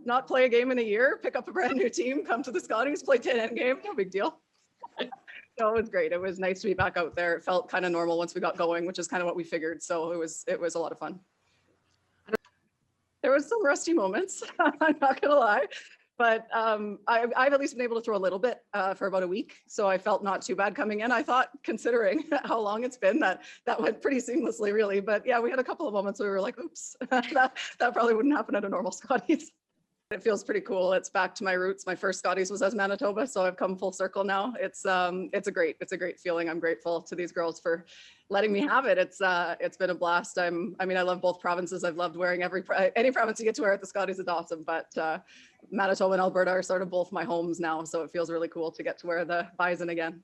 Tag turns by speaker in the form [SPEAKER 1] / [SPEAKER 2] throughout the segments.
[SPEAKER 1] not play a game in a year, pick up a brand new team, come to the Scotties, play 10 end game, no big deal. So it was great. It was nice to be back out there. It felt kind of normal once we got going, which is kind of what we figured. So it was a lot of fun. There was some rusty moments, I'm not gonna lie, but I've at least been able to throw a little bit for about a week. So I felt not too bad coming in. I thought, considering how long it's been, that went pretty seamlessly, really. But yeah, we had a couple of moments where we were like, oops, that probably wouldn't happen at a normal Scotties. It feels pretty cool. It's back to my roots. My first Scotties was as Manitoba, so I've come full circle now. It's a great feeling. I'm grateful to these girls for letting me have it. It's been a blast. I mean, I love both provinces. I've loved wearing any province you get to wear at the Scotties is awesome, but Manitoba and Alberta are sort of both my homes now, so it feels really cool to get to wear the bison again.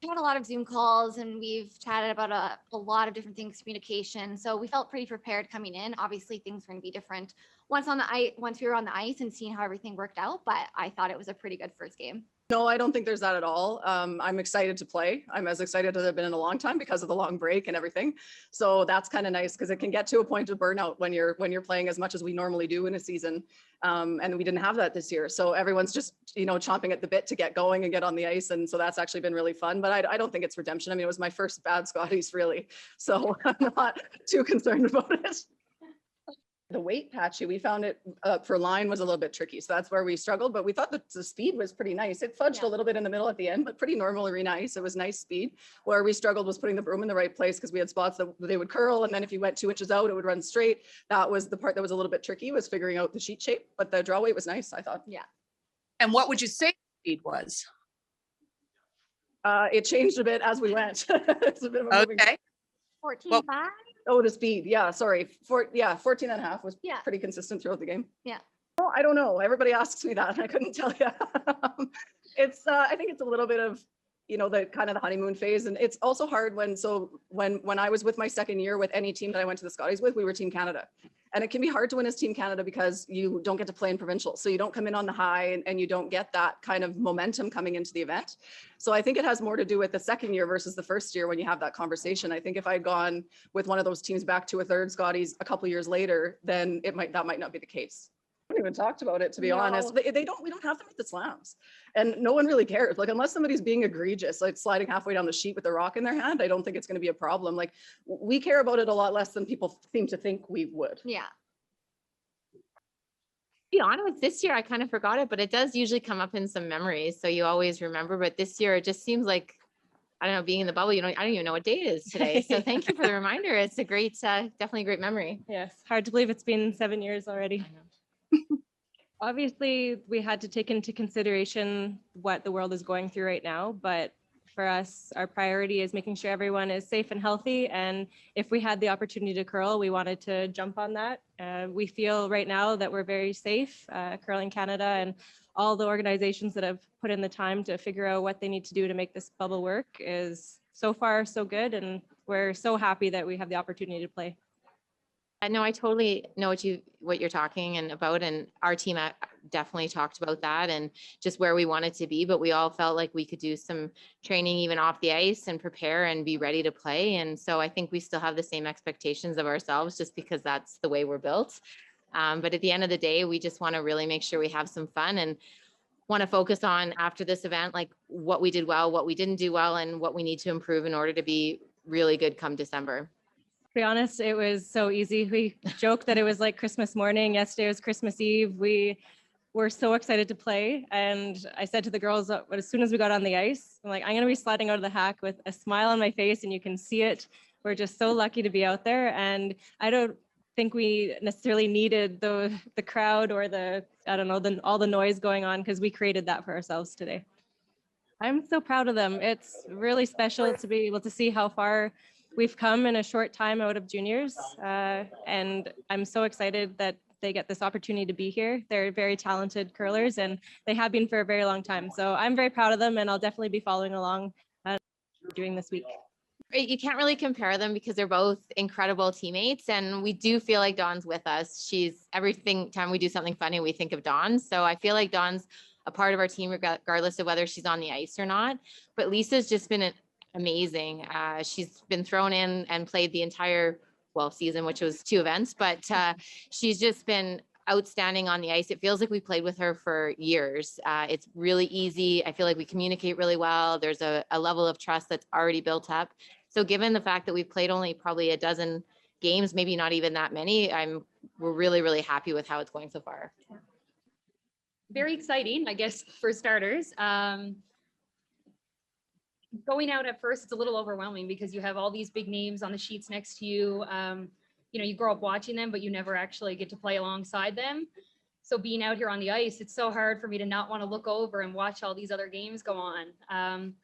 [SPEAKER 2] We had a lot of Zoom calls and we've chatted about a lot of different things, communication. So we felt pretty prepared coming in. Obviously things were going to be different once we were on the ice and seeing how everything worked out. But I thought it was a pretty good first game.
[SPEAKER 1] No, I don't think there's that at all. I'm excited to play. I'm as excited as I've been in a long time because of the long break and everything. So that's kind of nice because it can get to a point of burnout when you're playing as much as we normally do in a season. And we didn't have that this year. So everyone's just, chomping at the bit to get going and get on the ice. And so that's actually been really fun, but I don't think it's redemption. I mean, it was my first bad Scotties really. So I'm not too concerned about it. The weight patchy, we found it for line was a little bit tricky. So that's where we struggled, but we thought that the speed was pretty nice. It fudged a little bit in the middle at the end, but pretty normally nice. It was nice speed. Where we struggled was putting the broom in the right place because we had spots that they would curl. And then if you went 2 inches out, it would run straight. That was the part that was a little bit tricky, was figuring out the sheet shape, but the draw weight was nice, I thought.
[SPEAKER 2] Yeah.
[SPEAKER 3] And what would you say speed was?
[SPEAKER 1] It changed a bit as we went. It's a bit of a moving.
[SPEAKER 3] Okay.
[SPEAKER 2] 14.5.
[SPEAKER 1] Oh, the speed. Yeah, sorry. 14 and a half was
[SPEAKER 2] Yeah.
[SPEAKER 1] pretty consistent throughout the game.
[SPEAKER 2] Yeah.
[SPEAKER 1] Oh, I don't know. Everybody asks me that. I couldn't tell you. I think it's a little bit of, the kind of the honeymoon phase. And it's also hard when I was with my second year with any team that I went to the Scotties with, we were Team Canada. And it can be hard to win as Team Canada because you don't get to play in provincial. So you don't come in on the high and you don't get that kind of momentum coming into the event. So I think it has more to do with the second year versus the first year when you have that conversation. I think if I'd gone with one of those teams back to a third Scotties a couple of years later, then that might not be the case. We haven't even talked about it, to be honest. We don't have them at the slams, and no one really cares. Like, unless somebody's being egregious, like sliding halfway down the sheet with a rock in their hand, I don't think it's going to be a problem. Like, we care about it a lot less than people seem to think we would.
[SPEAKER 2] Yeah.
[SPEAKER 4] To be honest, this year I kind of forgot it, but it does usually come up in some memories, so you always remember. But this year it just seems like, I don't know, being in the bubble, I don't even know what day it is today. So thank you for the reminder. It's a great, definitely a great memory.
[SPEAKER 5] Yes, hard to believe it's been 7 years already. Obviously, we had to take into consideration what the world is going through right now, but for us, our priority is making sure everyone is safe and healthy. And if we had the opportunity to curl, we wanted to jump on that. We feel right now that we're very safe. Curling Canada and all the organizations that have put in the time to figure out what they need to do to make this bubble work is so far so good. And we're so happy that we have the opportunity to play.
[SPEAKER 4] No, I totally know what you're talking about, and our team definitely talked about that and just where we wanted to be, but we all felt like we could do some training even off the ice and prepare and be ready to play. And so I think we still have the same expectations of ourselves just because that's the way we're built. But at the end of the day, we just want to really make sure we have some fun and want to focus on, after this event, like what we did well, what we didn't do well, and what we need to improve in order to be really good come December.
[SPEAKER 5] To be honest, it was so easy. We joked that it was like Christmas morning. Yesterday was Christmas Eve. We were so excited to play. And I said to the girls, as soon as we got on the ice, I'm like, I'm going to be sliding out of the hack with a smile on my face, and you can see it. We're just so lucky to be out there. And I don't think we necessarily needed the crowd or all the noise going on, because we created that for ourselves today. I'm so proud of them. It's really special to be able to see how far we've come in a short time out of juniors, and I'm so excited that they get this opportunity to be here. They're very talented curlers, and they have been for a very long time. So I'm very proud of them, and I'll definitely be following along during this week.
[SPEAKER 4] You can't really compare them because they're both incredible teammates, and we do feel like Dawn's with us. She's everything. Time we do something funny, we think of Dawn. So I feel like Dawn's a part of our team regardless of whether she's on the ice or not. But Lisa's just been amazing. She's been thrown in and played the entire season, which was 2 events, but she's just been outstanding on the ice. It feels like we played with her for years. It's really easy. I feel like we communicate really well. There's a level of trust that's already built up. So given the fact that we've played only probably a dozen games, maybe not even that many, we're really, really happy with how it's going so far.
[SPEAKER 6] Very exciting, I guess, for starters. Going out at first, it's a little overwhelming because you have all these big names on the sheets next to you. You grow up watching them, but you never actually get to play alongside them. So being out here on the ice, it's so hard for me to not want to look over and watch all these other games go on.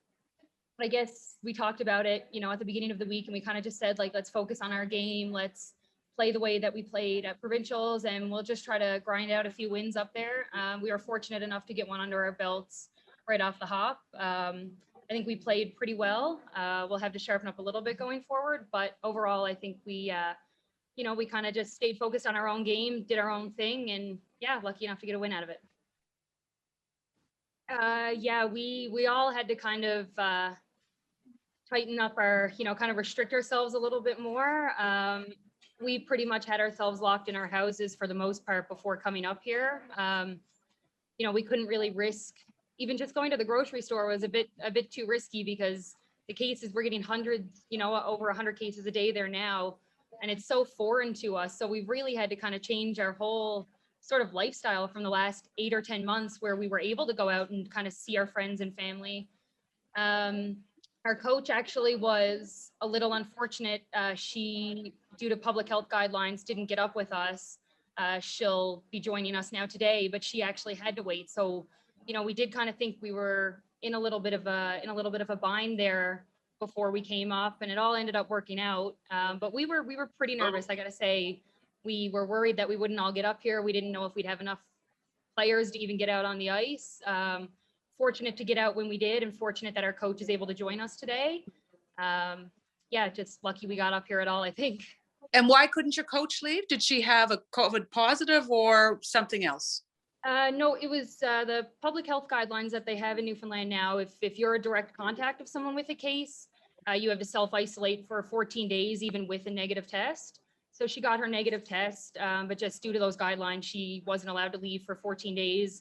[SPEAKER 6] But I guess we talked about it, at the beginning of the week, and we kind of just said, like, let's focus on our game. Let's play the way that we played at provincials, and we'll just try to grind out a few wins up there. We were fortunate enough to get one under our belts right off the hop. I think we played pretty well. We'll have to sharpen up a little bit going forward, but overall, I think we kind of just stayed focused on our own game, did our own thing, and lucky enough to get a win out of it. We all had to kind of tighten up our, kind of restrict ourselves a little bit more. We pretty much had ourselves locked in our houses for the most part before coming up here. We couldn't really risk, even just going to the grocery store was a bit too risky because the cases, we're getting hundreds, over 100 cases a day there now. And it's so foreign to us. So we've really had to kind of change our whole sort of lifestyle from the last 8 or 10 months where we were able to go out and kind of see our friends and family. Our coach actually was a little unfortunate. She, due to public health guidelines, didn't get up with us. She'll be joining us now today, but she actually had to wait. So, we did kind of think we were in a little bit of a bind there before we came up, and it all ended up working out. But we were pretty nervous. I got to say, we were worried that we wouldn't all get up here. We didn't know if we'd have enough players to even get out on the ice. Fortunate to get out when we did, and fortunate that our coach is able to join us today. Just lucky we got up here at all, I think.
[SPEAKER 3] And why couldn't your coach leave? Did she have a COVID positive or something else?
[SPEAKER 6] No, it was the public health guidelines that they have in Newfoundland now. If you're a direct contact of someone with a case, you have to self-isolate for 14 days, even with a negative test. So she got her negative test, but just due to those guidelines, she wasn't allowed to leave for 14 days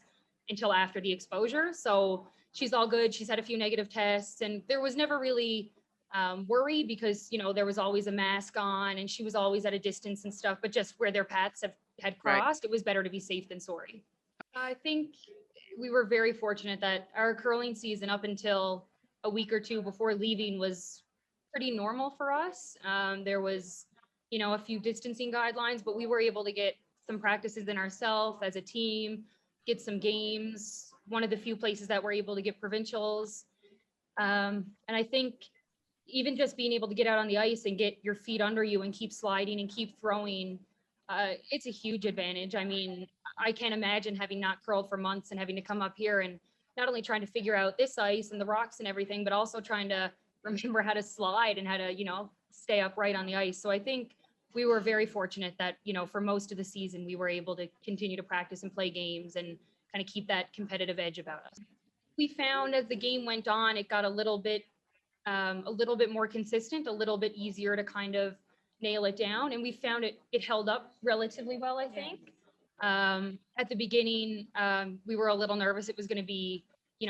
[SPEAKER 6] until after the exposure. So she's all good. She's had a few negative tests, and there was never really worry because, there was always a mask on and she was always at a distance and stuff, but just where their paths had crossed, It was better to be safe than sorry. I think we were very fortunate that our curling season up until a week or two before leaving was pretty normal for us. There was, a few distancing guidelines, but we were able to get some practices in ourselves as a team, get some games, one of the few places that we're able to get provincials. And I think even just being able to get out on the ice and get your feet under you and keep sliding and keep throwing, it's a huge advantage. I mean, I can't imagine having not curled for months and having to come up here and not only trying to figure out this ice and the rocks and everything, but also trying to remember how to slide and how to, stay upright on the ice. So I think we were very fortunate that, for most of the season, we were able to continue to practice and play games and kind of keep that competitive edge about us. We found as the game went on, it got a little bit more consistent, a little bit easier to kind of nail it down. And we found it held up relatively well, I think. At the beginning, we were a little nervous. It was going to be,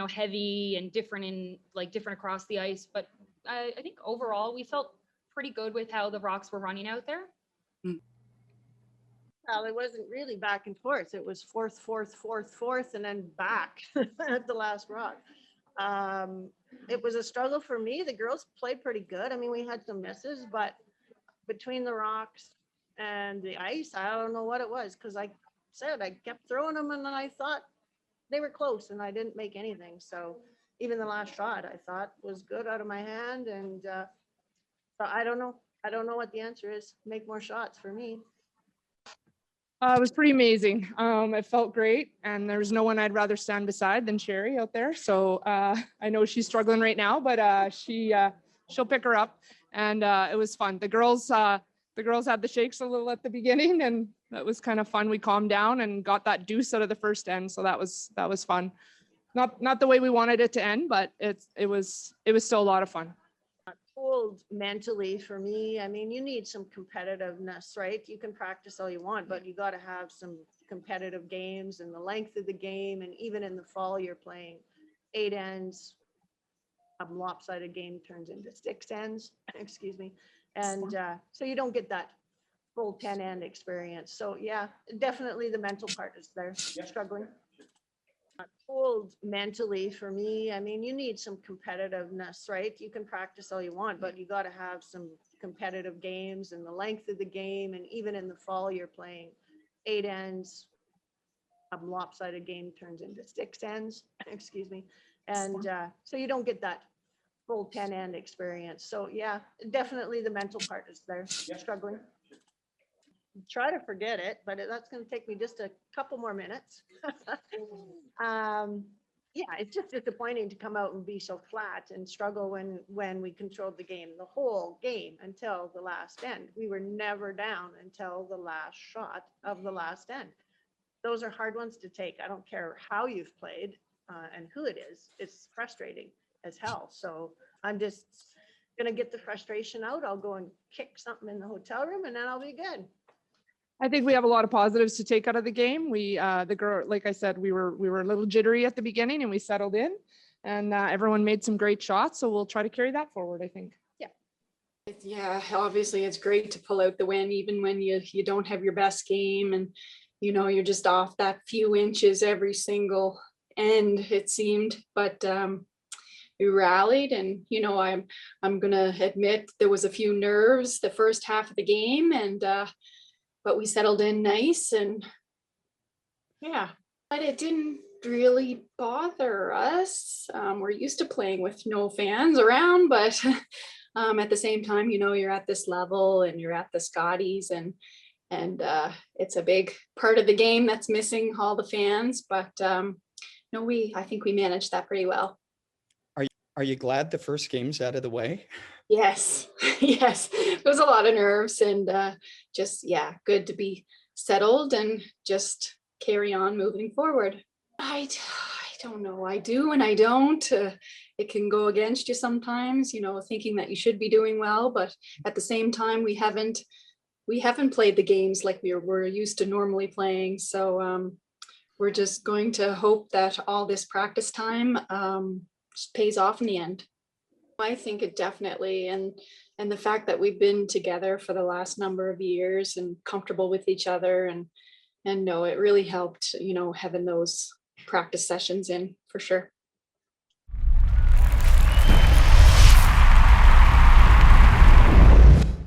[SPEAKER 6] heavy and different across the ice. But I think overall we felt pretty good with how the rocks were running out there.
[SPEAKER 7] Well, it wasn't really back and forth. It was fourth, and then back at the last rock. It was a struggle for me. The girls played pretty good. I mean, we had some misses, but between the rocks and the ice, I don't know what it was, because I kept throwing them and then I thought they were close and I didn't make anything. So even the last shot I thought was good out of my hand. And so I don't know. I don't know what the answer is. Make more shots for me.
[SPEAKER 8] It was pretty amazing. It felt great, and there was no one I'd rather stand beside than Sherry out there. So I know she's struggling right now, but she'll pick her up, and it was fun. The girls had the shakes a little at the beginning, and that was kind of fun. We calmed down and got that deuce out of the first end, so that was fun. Not the way we wanted it to end, but it was still a lot of fun.
[SPEAKER 7] Pulled mentally for me. I mean, you need some competitiveness, right? You can practice all you want, but you got to have some competitive games and the length of the game. And even in the fall, you're playing 8 ends. A lopsided game turns into 6 ends, excuse me. And so you don't get that full 10 end experience. So yeah, definitely the mental part is there, struggling. Pulled mentally for me. I mean, you need some competitiveness, right? You can practice all you want, but you got to have some competitive games and the length of the game. And even in the fall, you're playing 8 ends. A lopsided game turns into 6 ends, excuse me. And so you don't get that full 10 end experience. So yeah, definitely the mental part is there, struggling. Try to forget it, but that's going to take me just a couple more minutes. Yeah, it's just disappointing to come out and be so flat and struggle when we controlled the game, the whole game until the last end. We were never down until the last shot of the last end. Those are hard ones to take. I don't care how you've played and who it is. It's frustrating as hell. So I'm just going to get the frustration out. I'll go and kick something in the hotel room and then I'll be good.
[SPEAKER 8] I think we have a lot of positives to take out of the game. The girl, like I said, we were a little jittery at the beginning and we settled in and everyone made some great shots. So we'll try to carry that forward, I think.
[SPEAKER 9] Yeah, obviously it's great to pull out the win, even when you don't have your best game and, you're just off that few inches every single end, it seemed, but we rallied and, I'm going to admit there was a few nerves the first half of the game and, but we settled in nice and yeah, but it didn't really bother us. We're used to playing with no fans around, but at the same time, you're at this level and you're at the Scotties and it's a big part of the game that's missing all the fans, but I think we managed that pretty well.
[SPEAKER 10] Are you glad the first game's out of the way?
[SPEAKER 9] Yes, yes, it was a lot of nerves and good to be settled and just carry on moving forward. I don't know, I do and I don't. It can go against you sometimes, thinking that you should be doing well, but at the same time, we haven't played the games like we're used to normally playing. So we're just going to hope that all this practice time just pays off in the end. I think it definitely, and the fact that we've been together for the last number of years and comfortable with each other and no, it really helped, having those practice sessions in for sure.